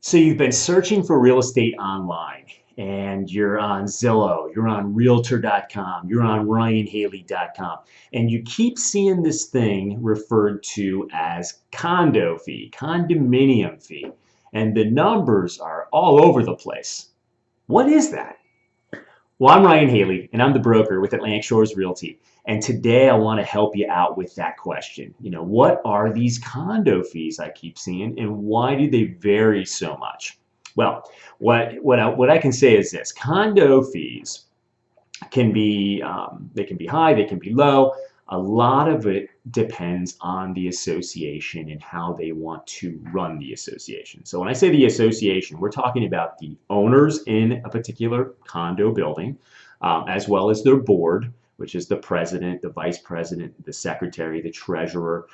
So you've been searching for real estate online and you're on Zillow, you're on Realtor.com, you're on RyanHaley.com, and you keep seeing this thing referred to as condo fee, condominium fee, and the numbers are all over the place. What is that? Well, I'm Ryan Haley, and I'm the broker with Atlantic Shores Realty. And today I want to help you out with that question. What are these condo fees I keep seeing, and why do they vary so much? Well, what I can say is this: condo fees can be they can be high, they can be low. A lot of it depends on the association and how they want to run the association. So when I say the association, we're talking about the owners in a particular condo building, as well as their board, which is the president, the vice president, the secretary, the treasurer.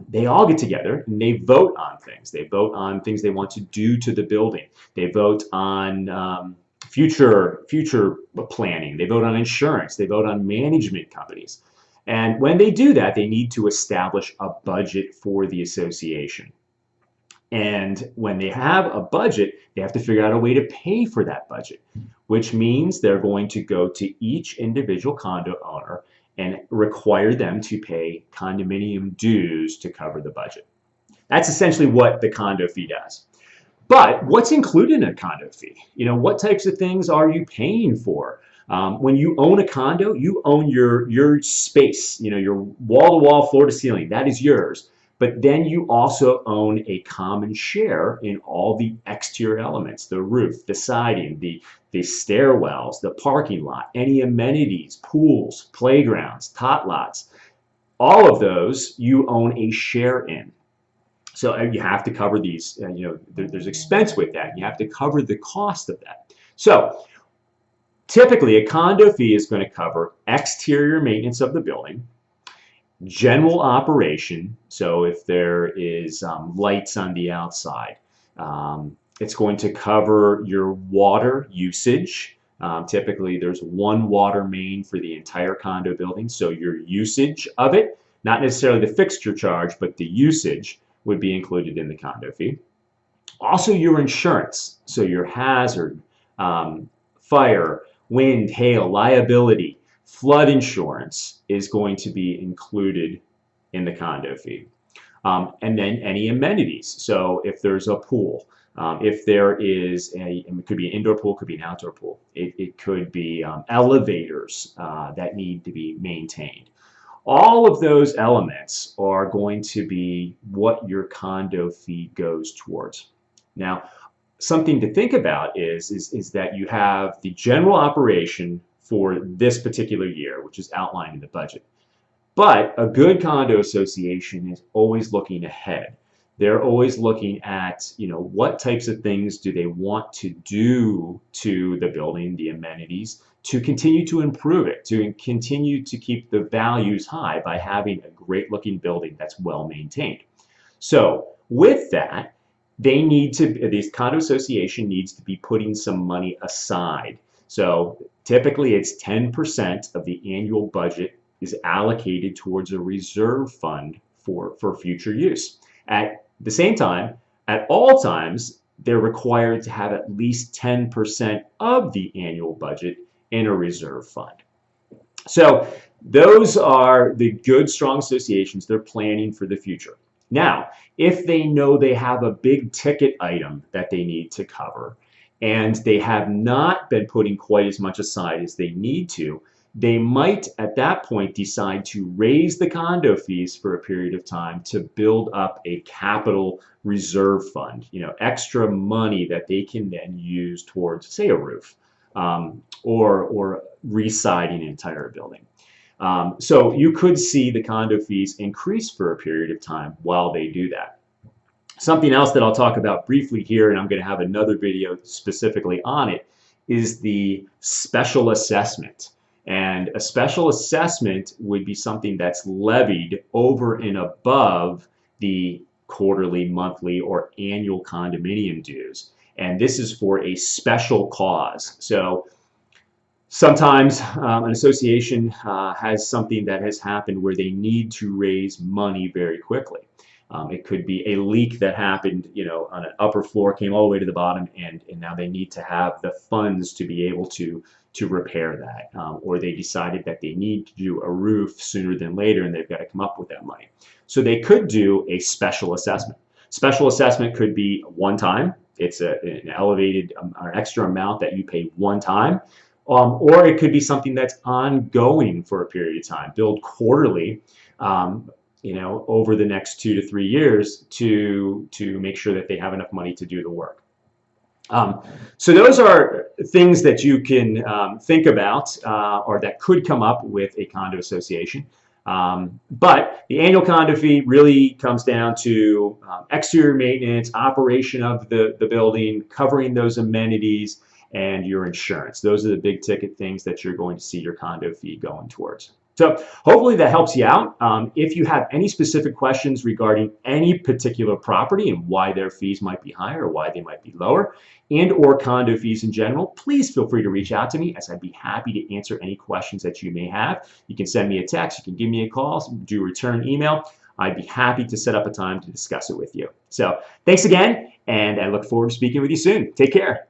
They all get together and they vote on things. They vote on things they want to do to the building. They vote on future planning. They vote on insurance. They vote on management companies. And when they do that, they need to establish a budget for the association. And when they have a budget, they have to figure out a way to pay for that budget, which means they're going to go to each individual condo owner and require them to pay condominium dues to cover the budget. That's essentially what the condo fee does. But what's included in a condo fee? What types of things are you paying for? When you own a condo, you own your space, your wall-to-wall, floor-to-ceiling. That is yours. But then you also own a common share in all the exterior elements: the roof, the siding, the stairwells, the parking lot, any amenities, pools, playgrounds, tot lots. All of those you own a share in. So you have to cover these, there's expense with that. You have to cover the cost of that. So typically a condo fee is going to cover exterior maintenance of the building, general operation. So if there is lights on the outside, it's going to cover your water usage. Typically there's one water main for the entire condo building. So your usage of it, not necessarily the fixture charge, but the usage would be included in the condo fee. Also your insurance, so your hazard, fire, wind, hail, liability, flood insurance is going to be included in the condo fee. And then any amenities. So if there's a pool, if there is it could be an indoor pool, could be an outdoor pool. It could be elevators that need to be maintained. All of those elements are going to be what your condo fee goes towards. Now, something to think about is that you have the general operation for this particular year, which is outlined in the budget. But a good condo association is always looking ahead. They're always looking at, what types of things do they want to do to the building, the amenities, to continue to improve it, to continue to keep the values high by having a great looking building that's well maintained. So with that, this condo association needs to be putting some money aside. So typically it's 10% of the annual budget is allocated towards a reserve fund for future use. At the same time, at all times, they're required to have at least 10% of the annual budget in a reserve fund. So those are the good, strong associations. They're planning for the future. Now, if they know they have a big ticket item that they need to cover, and they have not been putting quite as much aside as they need to, they might at that point decide to raise the condo fees for a period of time to build up a capital reserve fund, extra money that they can then use towards, say, a roof, or re-siding an entire building. So you could see the condo fees increase for a period of time while they do that. Something else that I'll talk about briefly here, and I'm going to have another video specifically on it, is the special assessment. And a special assessment would be something that's levied over and above the quarterly, monthly, or annual condominium dues. And this is for a special cause. So sometimes an association has something that has happened where they need to raise money very quickly. It could be a leak that happened, on an upper floor, came all the way to the bottom, and now they need to have the funds to be able to repair that, or they decided that they need to do a roof sooner than later, and they've got to come up with that money. So they could do a special assessment. Special assessment could be one time. It's an elevated or extra amount that you pay one time. Or it could be something that's ongoing for a period of time, billed quarterly, over the next 2 to 3 years to make sure that they have enough money to do the work. So those are things that you can think about or that could come up with a condo association. But the annual condo fee really comes down to exterior maintenance, operation of the building, covering those amenities, and your insurance. Those are the big ticket things that you're going to see your condo fee going towards. So hopefully that helps you out. If you have any specific questions regarding any particular property and why their fees might be higher or why they might be lower, and or condo fees in general, please feel free to reach out to me, as I'd be happy to answer any questions that you may have. You can send me a text, you can give me a call, do return email. I'd be happy to set up a time to discuss it with you. So thanks again, and I look forward to speaking with you soon. Take care.